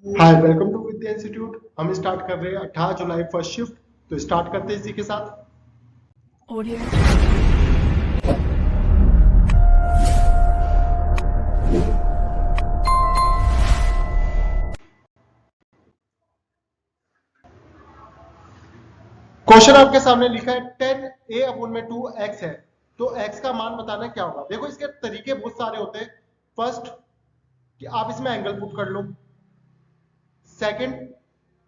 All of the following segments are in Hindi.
Hi, welcome to Vidya institute. हम स्टार्ट कर रहे हैं 18 जुलाई फर्स्ट शिफ्ट। तो स्टार्ट करते हैं इसी के साथ। Audio. क्वेश्चन आपके सामने लिखा है 10 a अपॉन में 2x है, तो x का मान बताना क्या होगा। देखो, इसके तरीके बहुत सारे होते हैं। फर्स्ट, कि आप इसमें एंगल पुट कर लो। सेकंड,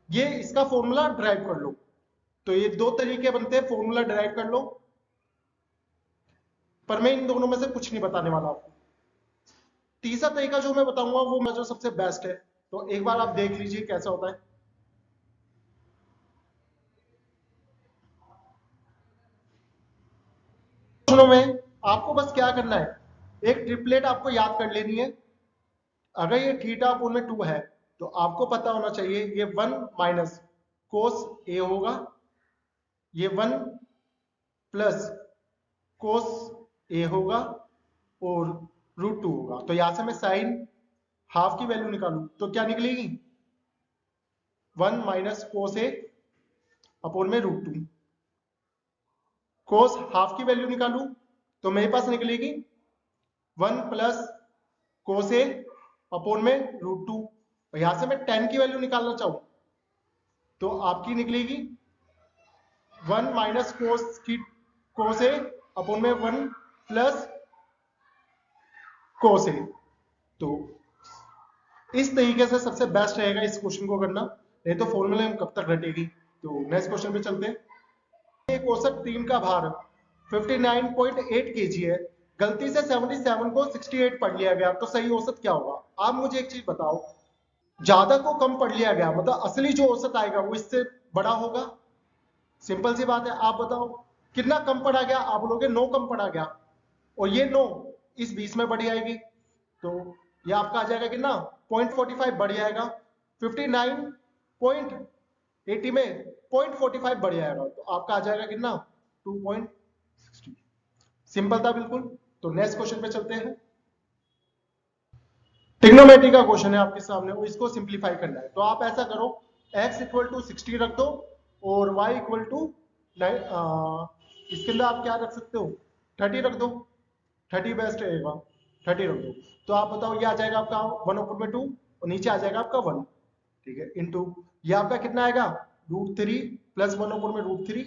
ये इसका फॉर्मूला ड्राइव कर लो। तो ये दो तरीके बनते हैं, फॉर्मूला ड्राइव कर लो। पर मैं इन दोनों में से कुछ नहीं बताने वाला आपको। तीसरा तरीका जो मैं बताऊंगा वो जो सबसे बेस्ट है, तो एक बार आप देख लीजिए कैसा होता है। क्वेश्चनों में आपको बस क्या करना है, एक ट्रिपलेट आपको याद कर लेनी है। अगर ये थीटा अपोन में 2 है तो आपको पता होना चाहिए ये 1 माइनस कोस ए होगा, ये 1 प्लस कोस ए होगा और √2 होगा। तो यहां से मैं साइन हाफ की वैल्यू निकालू तो क्या निकलेगी, 1 माइनस कोस ए अपोन में √2। कोस हाफ की वैल्यू निकालू तो मेरे पास निकलेगी 1 प्लस कोस ए अपोन में √2। और यहां से मैं tan की वैल्यू निकालना चाहूं तो आपकी निकलेगी 1 माइनस कोस ए अपोन में 1 प्लस कोस ए। तो इस तरीके से सबसे बेस्ट रहेगा इस क्वेश्चन को करना, नहीं तो फॉर्मूले में कब तक रटेगी। तो नेक्स्ट क्वेश्चन पे चलते हैं। एक औसत टीम का भार 59.8 केजी है, गलती से 77 को 68 पढ़ लिया गया, तो सही औसत क्या होगा। आप मुझे एक चीज बताओ, ज्यादा को कम पढ़ लिया गया मतलब असली जो औसत आएगा वो इससे बड़ा होगा। सिंपल सी बात है। आप बताओ कितना कम पढ़ा गया, आप बोलोगे 9 कम पढ़ा गया, और ये 9 इस 20 में बढ़ जाएगी, तो ये आपका आ जाएगा कितना, 0.45 बढ़ जाएगा। 59.80 में 0.45 बढ़ जाएगा, तो आपका आ जाएगा कितना, 2.60। सिंपल था बिल्कुल। तो नेक्स्ट क्वेश्चन पे चलते हैं। ट्रिग्नोमेट्री का क्वेश्चन है आपके सामने, वो इसको सिंप्लीफाई करना है। तो आप ऐसा करो, x इक्वल टू 60 रख दो और y इक्वल टू इसके अंदर आप क्या रख सकते हो, 30 रख दो। 30 बेस्ट रहेगा, 30 रख दो। तो आप बताओ, ये आ जाएगा आपका 1 ऊपर में 2 और नीचे आ जाएगा आपका 1, ठीक है, इंटू ये आपका कितना आएगा, √3 प्लस 1 ऊपर में √3,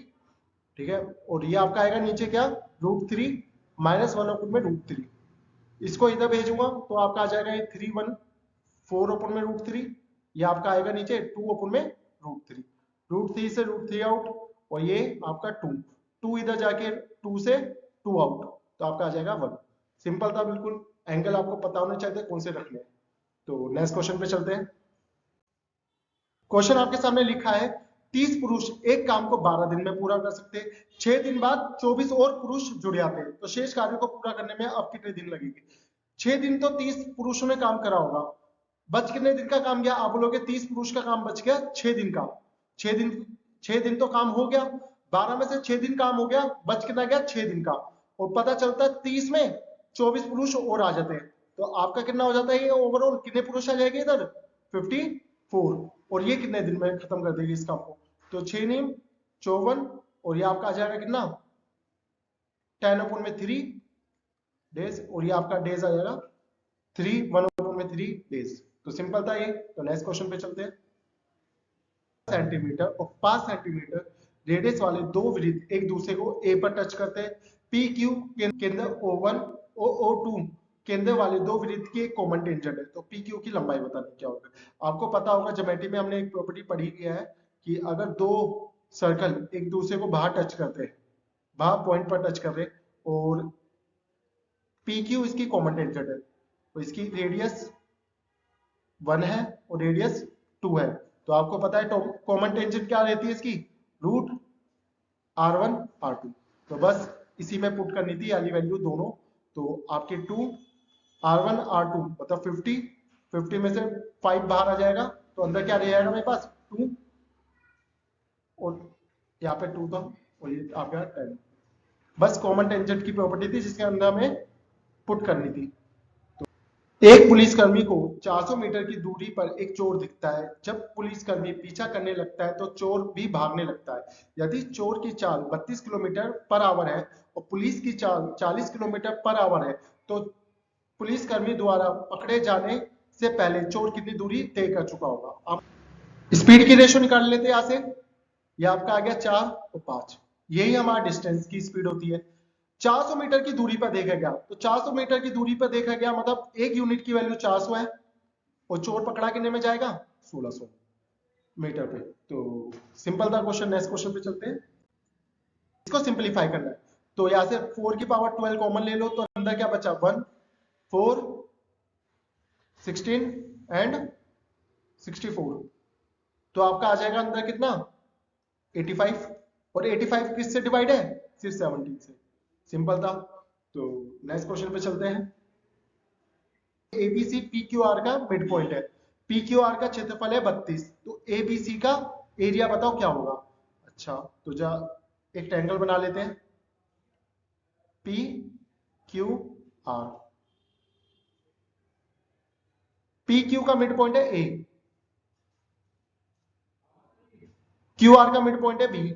ठीक है। और ये आपका आएगा नीचे क्या, √3 माइनस 1 ऊपर में √3। इसको इधर भेजूंगा तो आपका आ जाएगा ये 314 ओपन में √3, ये आपका आएगा नीचे 2 ओपन में √3। √3 से √3 आउट, और ये आपका 2 इधर जाके 2 से 2 आउट, तो आपका आ जाएगा 1। सिंपल था बिल्कुल। एंगल आपको पता होना चाहिए कौन से रखने हैं। तो नेक्स्ट क्वेश्चन पे चलते हैं। क्वेश्चन आपके सामने लिखा है 30 पुरुष एक काम को 12 दिन में पूरा कर सकते हैं, 6 दिन बाद 24 और पुरुष जुड़ जाते हैं, तो शेष कार्य को पूरा करने में अब कितने दिन लगेंगे। 6 दिन तो 30 पुरुषों ने काम करा होगा, बच कितने दिन का काम गया, आप बोलोगे 30 पुरुष का काम बच गया 6 दिन का। 6 दिन तो काम हो गया, 12 में से 6 दिन काम हो गया, बच कितना गया 6 दिन का। और पता चलता है 30 में 24 पुरुष और आ जाते हैं, तो आपका कितना हो जाता है, ये ओवरऑल कितने पुरुष आ जाएंगे इधर, 54। और ये कितने दिन में खत्म कर देगी इस काम को, तो 6 नीम 54, और ये आपका आ जाएगा कितना, 10/3 डेज, और ये आपका डेज आ जाएगा 1/3 डेज। तो सिंपल था ये। तो नेक्स्ट क्वेश्चन पे चलते हैं। सेंटीमीटर और 5 सेंटीमीटर रेडियस वाले दो वृत्त एक दूसरे को ए पर टच करते हैं। पी क्यू केंद्र O1 O2 केंद्र वाले दो वृत्त की एक कॉमन टेंजेंट है, तो पी क्यू की लंबाई बतानी क्या होगा। आपको पता होगा ज्योमेट्री में हमने एक प्रॉपर्टी पढ़ी गया है कि अगर दो सर्कल एक दूसरे को बाहर टच करते हैं, बाहर पॉइंट पर टच कर रहे, और पी क्यू इसकी कॉमन टेंजेंट है, तो इसकी रेडियस 1 है और रेडियस 2 है। तो आपको पता है कॉमन टेंजेंट क्या रहती है इसकी, √R1 R2। तो बस इसी में पुट करनी थी वाली वैल्यू दोनों। तो आपके 2R1 R2 मतलब 50 में से 5 बाहर आ जाएगा, तो अंदर क्या रह जाएगा मेरे पास 2, और यहाँ पे 2 था, और ये आपका 10। बस कॉमन टेंजेंट की प्रॉपर्टी थी जिसके अंदर हमें पुट करनी थी। एक पुलिसकर्मी को 400 मीटर की दूरी पर एक चोर दिखता है। जब पुलिसकर्मी पीछा करने लगता है तो चोर भी भागने लगता है। यदि चोर की चाल 32 किलोमीटर पर आवर है और पुलिस की चाल 40 किलोमीटर पर आवर है तो पुलिसकर्मी द्वारा पकड़े जाने से पहले चोर कितनी दूरी तय कर चुका होगा। आप स्पीड की रेशो निकाल लेते हैं यहाँ से। ये आपका आ गया 4 और 5, यही हमारा डिस्टेंस की स्पीड होती है। 400 मीटर की दूरी पर देखा गया तो 400 मीटर की दूरी पर देखा गया मतलब एक यूनिट की वैल्यू 400 है और चोर पकड़ा कितने में जाएगा 1600 मीटर पे। तो सिंपल था क्वेश्चन। नेक्स्ट क्वेश्चन पे चलते हैं। इसको सिंपलीफाई करना है तो यहां से 4 की पावर 12 कॉमन ले लो तो अंदर क्या बचा 1 4 16 एंड 64। तो आपका आ जाएगा अंदर कितना 85 और 85 किससे डिवाइड है सिर्फ 17 से। सिंपल था। तो नेक्स्ट क्वेश्चन पे चलते हैं। एबीसी पी क्यू आर का मिड पॉइंट है। पी क्यू आर का क्षेत्रफल है 32 तो एबीसी का एरिया बताओ क्या होगा। अच्छा तो जा एक ट्रायंगल बना लेते हैं P Q R. P Q का मिड पॉइंट है ए, क्यू आर का मिड पॉइंट है बी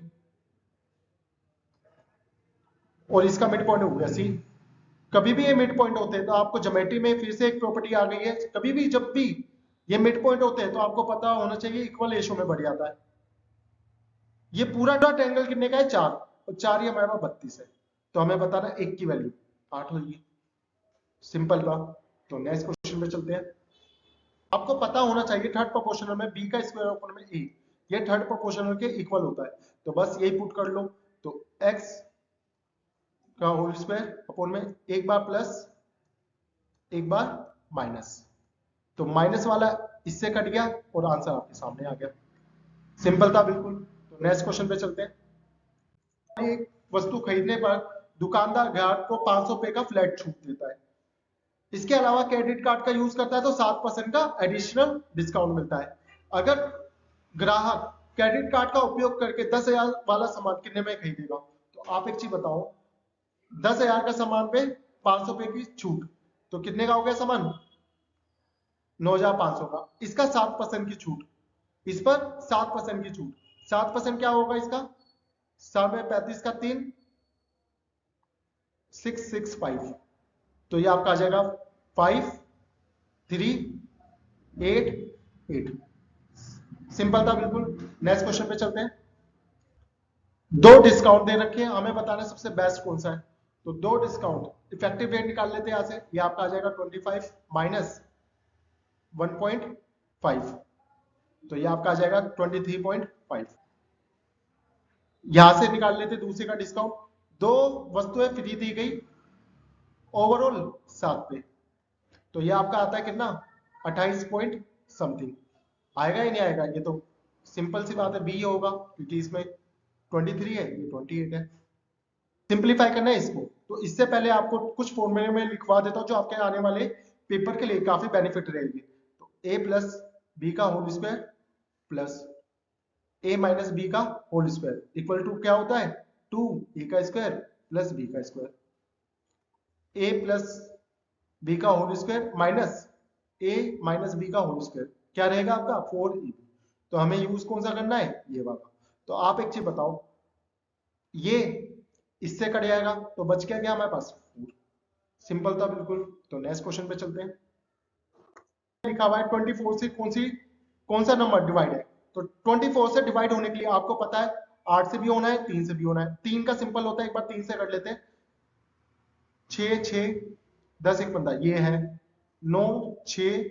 और इसका मिड पॉइंट हो गया सी। कभी भी ये मिड पॉइंट होते हैं तो आपको ज्योमेट्री में फिर से एक प्रॉपर्टी आ गई है, कभी भी जब भी ये मिड पॉइंट होते हैं तो आपको पता होना चाहिए इक्वल रेशो में बढ़ जाता है। ये पूरा ट्रायंगल कितने का है 4 और 4 ही हमारे पास 32 है तो हमें बताना एक की वैल्यू 8 होगी। सिंपल था। तो नेक्स्ट क्वेश्चन पे चलते हैं। आपको पता होना चाहिए थर्ड प्रोपोर्शनल में बी का स्क्वायर अपॉन में ए ये थर्ड प्रोपोर्शनल के इक्वल होता है तो बस यही पुट कर लो। तो एक्स का होल स्क्वायर अपॉन में एक बार प्लस एक बार माइनस। तो माइनस वाला इससे कट गया और आंसर आपके सामने आ गया। सिंपल था बिल्कुल। तो नेक्स्ट क्वेश्चन पे चलते हैं। एक वस्तु खरीदने पर दुकानदार ग्राहक को 500 रुपए का फ्लैट छूट देता है। इसके अलावा क्रेडिट कार्ड का यूज करता है तो 7% का एडिशनल डिस्काउंट मिलता है। अगर ग्राहक क्रेडिट कार्ड का उपयोग करके 10,000 वाला सामान कितने में खरीदेगा। तो आप एक चीज बताओ 10,000 का सामान पे 500 रुपए की छूट तो कितने का हो गया सामान 9,500 का। इसका 7% की छूट, इस पर 7% की छूट। 7% क्या होगा इसका 7 में 35 का 3 665 तो ये आपका आ जाएगा 5 3 8 8। सिंपल था बिल्कुल। नेक्स्ट क्वेश्चन पे चलते हैं। दो डिस्काउंट दे रखे हैं हमें बताना सबसे बेस्ट कौन सा है। तो दो डिस्काउंट इफेक्टिव रेट निकाल लेते हैं यहां से। ये आपका आ जाएगा 25 माइनस 1.5 तो ये आपका आ जाएगा 23.5। यहां से निकाल लेते दूसरे का डिस्काउंट। दो वस्तुएं फ्री दी गई ओवरऑल 7 पे तो ये आपका आता है कितना 28 पॉइंट समथिंग। आएगा ही नहीं आएगा ये तो सिंपल सी बात है बी होगा क्योंकि इसमें 23 है ये 28 है। सिंपलीफाई करना है इसको तो इससे पहले आपको कुछ फॉर्मूले में लिखवा देता हूं जो आपके आने वाले पेपर के लिए काफी बेनिफिट रहेगी। तो a प्लस बी का whole square plus a minus B का होल स्क्वायर इक्वल टू क्या होता है 2a का स्क्वायर प्लस b का स्क्वायर। a प्लस बी का whole square minus a minus B का होल स्क्वायर क्या रहेगा आपका 4ab। तो हमें यूज कौन सा करना है ये वाला। तो आप एक चीज बताओ ये इससे कट जाएगा तो बच क्या गया हमारे पास 4। सिंपल था बिल्कुल। तो नेक्स्ट क्वेश्चन पे चलते हैं। लिखा हुआ है 24 से कौन सा नंबर डिवाइड है। तो 24 से डिवाइड होने के लिए आपको पता है 8 से भी होना है 3 से भी होना है। 3 का सिंपल होता है एक बार 3 से कर लेते हैं 6 6 10 एक बंदा ये है 9 6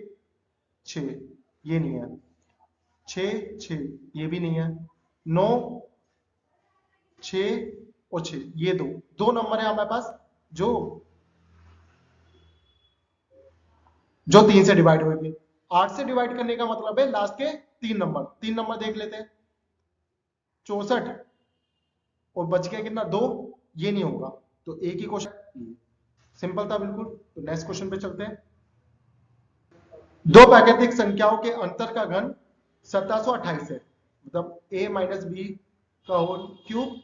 6 ये नहीं है 6 6 ये भी नहीं है 9 6 और 6 ये दो नंबर है हमारे पास जो 3 से डिवाइड होंगे। 8 से डिवाइड करने का मतलब है लास्ट के 3 नंबर देख लेते हैं 64 और बच गया कितना 2 ये नहीं होगा तो एक ही क्वेश्चन। सिंपल था बिल्कुल। तो नेक्स्ट क्वेश्चन पे चलते हैं। दो प्राकृतिक संख्याओं के अंतर का घन 1728 है मतलब a माइनस बी का होल क्यूब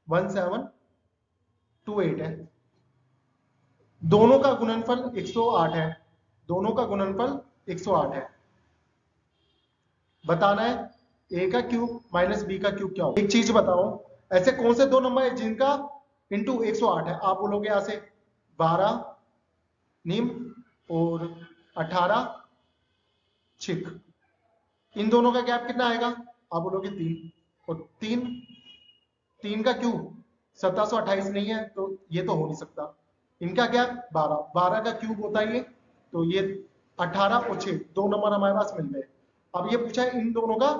1728 है। दोनों का गुणनफल 108 है दोनों का गुणनफल 108 है। बताना है a का क्यूब माइनस b का क्यूब क्या होगा। एक चीज बताओ, ऐसे कौन से दो नंबर है जिनका इंटू 108 है। आप बोलोगे यहां से 12 नीम और 18 छिक, इन दोनों का गैप कितना आएगा। आप बोलोगे 3, और 3 का क्यूब 1728 नहीं है, तो ये तो हो नहीं सकता। इनका गैप 12, 12 का क्यूब होता है ये, तो ये 18 और 6 दो नंबर हमारे पास मिल गए। अब ये पूछा है इन दोनों का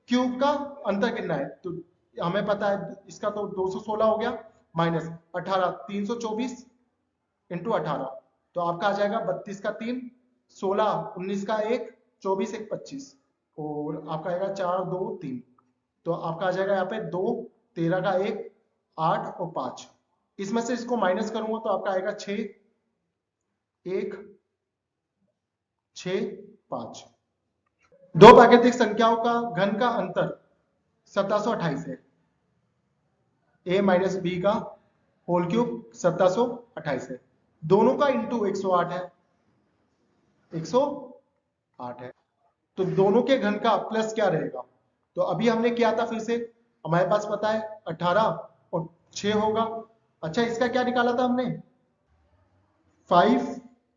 क्यूब का अंतर कितना है, तो हमें पता है इसका तो 216 हो गया, माइनस 18 324 इंटू 18, तो आपका आ जाएगा 32 का 3, 16 19 का 1, 24 1 25, और आपका आएगा 4 2 3, तो आपका आ जाएगा यहाँ पे 2, 13 का 1, 8 और 5, इसमें से इसको माइनस करूंगा तो आपका आएगा 6 1 6 5। दो प्राकृतिक संख्याओं का घन का अंतर 1728 है, a माइनस बी का होल क्यूब 1728 है, दोनों का इंटू 108 है, 108 है, तो दोनों के घन का प्लस क्या रहेगा। तो अभी हमने किया था, फिर से हमारे पास पता है 18 और 6 होगा। अच्छा, इसका क्या निकाला था हमने 5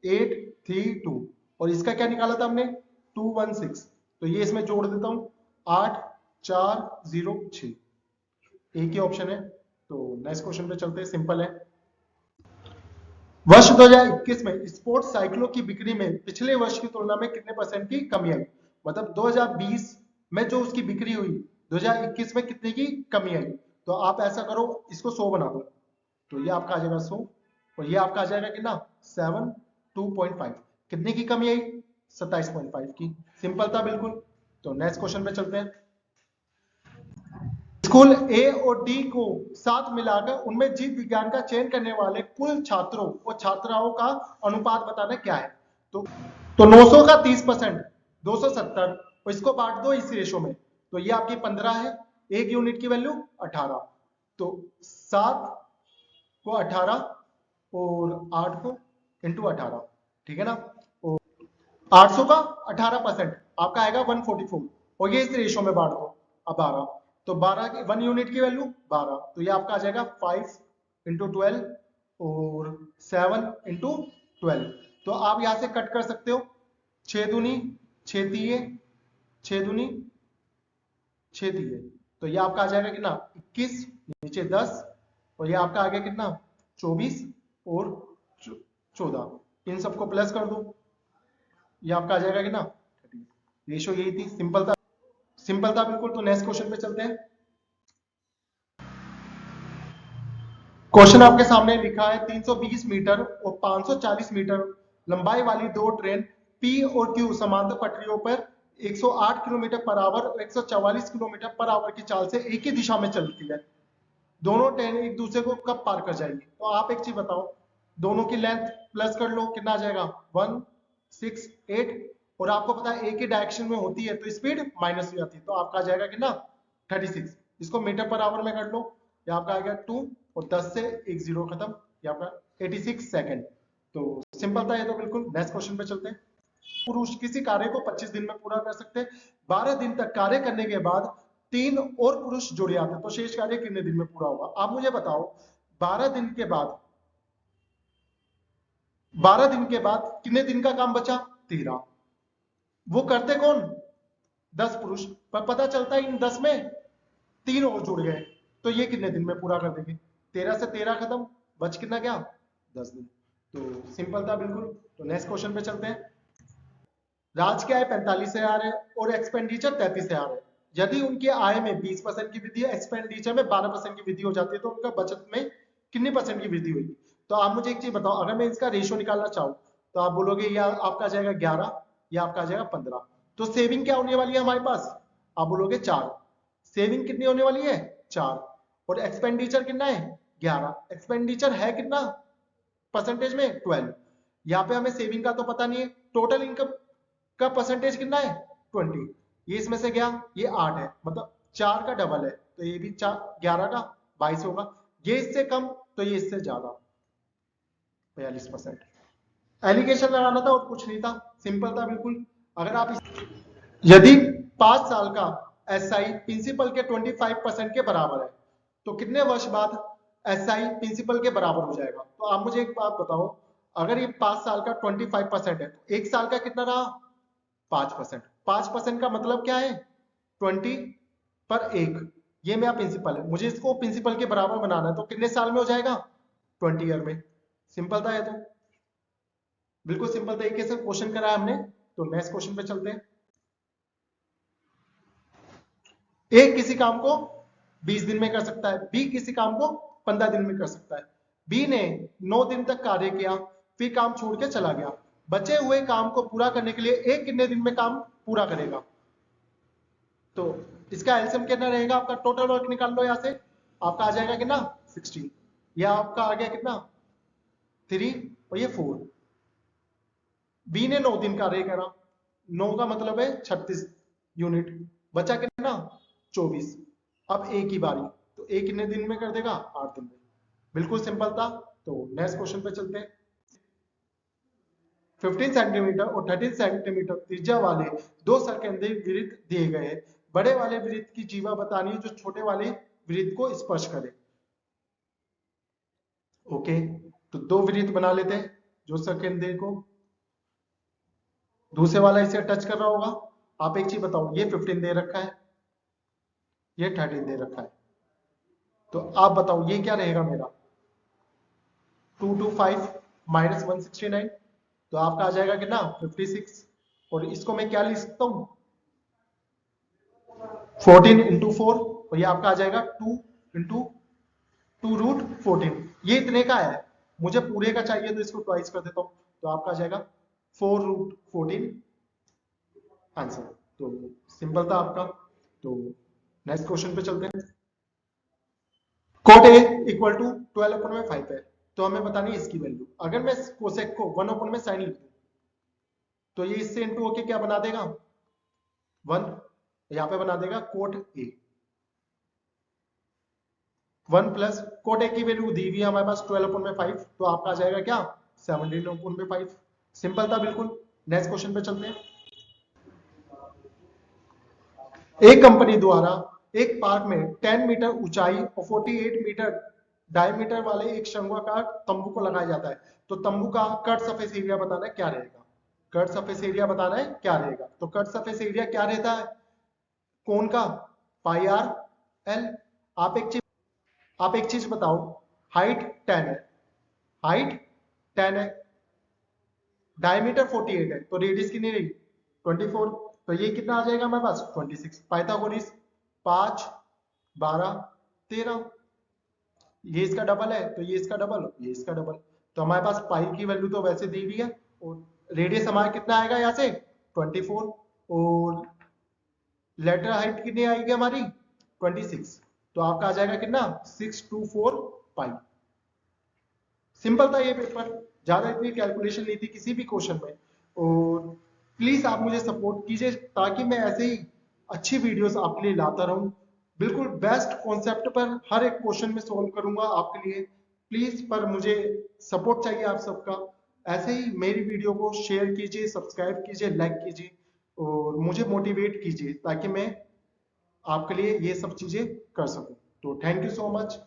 8 3 2, और इसका क्या निकाला था हमने 2 1 6, तो ये इसमें जोड़ देता हूं 8 4 0 6, एक ही ऑप्शन है। तो नेक्स्ट क्वेश्चन पे चलते हैं, सिंपल है। वर्ष 2021 में स्पोर्ट्स साइकिलों की बिक्री में पिछले वर्ष की तुलना में कितने परसेंट की कमी आई। मतलब 2020 में जो उसकी बिक्री हुई 2021 में कितने की कमी आई। तो आप ऐसा करो, इसको 100 बना दो, तो ये आपका आ जाएगा 100, और ये आपका आ जाएगा कितना 72.5, कितने की कमी आई 27.5 की। सिंपल था बिल्कुल। तो नेक्स्ट क्वेश्चन पे चलते हैं। स्कूल ए और डी को साथ मिलाकर उनमें जीव विज्ञान का चयन करने वाले कुल छात्रों और छात्राओं का अनुपात बताना क्या है। तो 900 का 30%, 270, और इसको बांट दो इस रेशो में, तो ये आपकी 15 है, एक यूनिट की वैल्यू 18, तो 7 को 18 और 8 को इंटू 18, ठीक है ना। और 800 का 18% आपका आएगा 144, और ये इस रेशो में बांट दो अब 12, तो 12 की 1 यूनिट की वैल्यू 12, तो ये आपका आ जाएगा 5 इंटू 12 और 7 इंटू 12, तो आप यहां से कट कर सकते हो, 6 दूनी 6 तीये 6 दूनी 6 तीये, तो ये आपका आ जाएगा कितना 21, नीचे 10, और ये आपका आ गया कितना 24 और 14, इन सबको प्लस कर दो, ये आपका आ जाएगा कितना 30। रेशो यही थी, सिंपल था, सिंपल था बिल्कुल। तो नेक्स्ट क्वेश्चन पे चलते हैं। क्वेश्चन आपके सामने लिखा है 320 मीटर और 540 मीटर लंबाई वाली दो ट्रेन P और Q समांतर पटरियों पर 108 किलोमीटर पर आवर और 144 किलोमीटर पर आवर की चाल से एक ही दिशा में चलती है। दोनों ट्रेन एक दूसरे को कब पार कर जाएंगी। तो आप एक चीज बताओ, दोनों की लेंथ प्लस कर लो, कितना आ जाएगा 168, और आपको पता है एक ही डायरेक्शन में होती है तो स्पीड माइनस हो जाती है, तो आपका आ जाएगा कितना 36, इसको मीटर पर आवर में कर लो, ये आपका आ गया 2, और 10 से एक जीरो खत्म, ये आपका 86 सेकंड। तो सिंपल था ये तो बिल्कुल। नेक्स्ट क्वेश्चन पे चलते हैं। पुरुष किसी कार्य को 25 दिन में पूरा कर सकते हैं, 12 दिन तक कार्य करने के बाद 3 और पुरुष जुड़ जाते हैं, तो शेष कार्य कितने दिन में पूरा होगा। आप मुझे बताओ 12 दिन के बाद 12 दिन के बाद कितने दिन का काम बचा 13, वो करते कौन 10 पुरुष, पर पता चलता है इन 10 में 3 और जुड़ गए, तो ये कितने दिन में पूरा कर देंगे। 13 से 13 खत्म, बच कितना गया 10 दिन। तो सिंपल था बिल्कुल। तो नेक्स्ट क्वेश्चन पे चलते हैं। राज्य की आय 45,000 है और एक्सपेंडिचर 33,000 है। यदि उनके आय में 20% की वृद्धि, एक्सपेंडिचर में 12% की वृद्धि हो जाती है, तो उनका बचत में कितनी परसेंट की वृद्धि हुई। तो आप मुझे एक चीज बताओ, अगर मैं इसका रेशियो निकालना चाहूँ तो आप बोलोगे ये आपका आ जाएगा 11, ये आपका आ जाएगा 15, तो सेविंग क्या होने वाली है हमारे पास, आप बोलोगे 4, सेविंग कितनी होने वाली है 4, और एक्सपेंडिचर कितना है 11, एक्सपेंडिचर है कितना परसेंटेज में 12, यहाँ पे हमें सेविंग का तो पता नहीं है, टोटल इनकम का परसेंटेज कितना है 20, ये इसमें से गया, ये 8 है, मतलब 4 का डबल है, तो ये भी 11 का 22 होगा, ये इससे कम तो ये इससे ज्यादा 42%। एलिगेशन लगाना था और कुछ नहीं था, सिंपल था बिल्कुल। अगर आप यदि 5 साल का एसआई प्रिंसिपल के 25% के बराबर है तो कितने वर्ष बाद एसआई प्रिंसिपल के बराबर हो जाएगा? तो आप मुझे एक बात बताओ, अगर ये 5 साल का 25% है तो एक साल का कितना रहा? 5%। 5% का मतलब क्या है? 20 पर 1, ये मेरा प्रिंसिपल है, मुझे इसको प्रिंसिपल के बराबर बनाना है तो कितने साल में हो जाएगा? 20 ईयर में। सिंपल था ये तो, बिल्कुल सिंपल तरीके से क्वेश्चन करा है हमने। तो नेक्स्ट क्वेश्चन पे चलते हैं। ए किसी काम को 20 दिन में कर सकता है, बी किसी काम को 15 दिन में कर सकता है। बी ने 9 दिन तक कार्य किया, फिर काम छोड़ के चला गया। बचे हुए काम को पूरा करने के लिए ए कितने दिन में काम पूरा करेगा? तो इसका एलसीएम कितना रहेगा? आपका टोटल वर्क निकाल लो यहां से, आपका आ जाएगा कितना? 16। या आपका आ गया कितना? 3 और ये 4। बी ने 9 दिन कार्य करा, 9 का मतलब है 36 यूनिट, बचा कितना? 24। अब ए की बारी, तो ए कितने दिन में कर देगा? 8 दिन में। बिल्कुल सिंपल था। तो नेक्स्ट क्वेश्चन पे चलते हैं। 15 सेंटीमीटर और 13 सेंटीमीटर त्रिज्या वाले दो सरकेंद्रीय वृत्त दिए गए हैं। बड़े वाले वृत्त की जीवा बतानी है जो छोटे वाले वृत्त को स्पर्श करे। ओके, तो दो वृत्त बना लेते हैं जो सरकेंद्रीय को, दूसरे वाला इसे टच कर रहा होगा। आप एक चीज बताओ, ये 15 दे रखा है, ये 13 दे रखा है, तो आप बताओ ये क्या रहेगा मेरा? 225 माइनस 169, तो आपका आ जाएगा कितना? 56। और इसको मैं क्या लिख सकता हूं? 14 इंटू 4, और ये आपका आ जाएगा 2 इंटू 2√14। ये इतने का है, मुझे पूरे का चाहिए तो इसको ट्वाइस कर देता हूं, तो आपका आ जाएगा 4√14 आंसर। तो सिंपल था आपका। तो नेक्स्ट क्वेश्चन पे चलते हैं। cot a इक्वल टू 12/5 है, तो हमें बतानी है इसकी वैल्यू। अगर मैं कोसेक को 1/sin लिख दूं तो ये इससे इंटू होके क्या बना देगा? 1। यहां पे बना देगा cot a। 1 plus cot a की वैल्यू दी हुई है हमारे पास 12/5, तो आपका आ जाएगा क्या? 17/5। सिंपल था बिल्कुल। नेक्स्ट क्वेश्चन पे चलते हैं। एक कंपनी द्वारा एक पार्क में 10 मीटर ऊंचाई और 48 मीटर डायमीटर वाले एक शंक्वाकार तंबू को लगाया जाता है, तो तंबू का कट सरफेस एरिया बताना है क्या रहेगा? कट सरफेस एरिया बताना है क्या रहेगा? तो कट सरफेस एरिया क्या रहता है कोन का? पाई आर एल। आप एक चीज बताओ, हाइट 10 है, हाइट 10 है, डायमीटर 48 है, तो रेडियस कितनी रही? 24। तो ये कितना आ जाएगा हमारे पास? 26। पाइथागोरस 5 12 13, ये इसका डबल है तो ये इसका डबल, ये इसका डबल। तो हमारे पास पाई की वैल्यू तो वैसे दी हुई है, और रेडियस हमारा कितना आएगा यहाँ से? 24। और लेटर हाइट कितनी आएगी हमारी? 26। तो आपका आ जाएगा कितना? 624 पाई। सिंपल था ये पेपर, ज्यादा इतनी कैलकुलेशन नहीं थी किसी भी क्वेश्चन में। और प्लीज आप मुझे सपोर्ट कीजिए ताकि मैं ऐसे ही अच्छी वीडियोस आपके लिए लाता रहूं। बिल्कुल बेस्ट कॉन्सेप्ट पर हर एक क्वेश्चन में सोल्व करूंगा आपके लिए। प्लीज पर मुझे सपोर्ट चाहिए आप सबका। ऐसे ही मेरी वीडियो को शेयर कीजिए, सब्सक्राइब कीजिए, लाइक कीजिए और मुझे मोटिवेट कीजिए ताकि मैं आपके लिए ये सब चीजें कर सकूं। तो थैंक यू सो मच।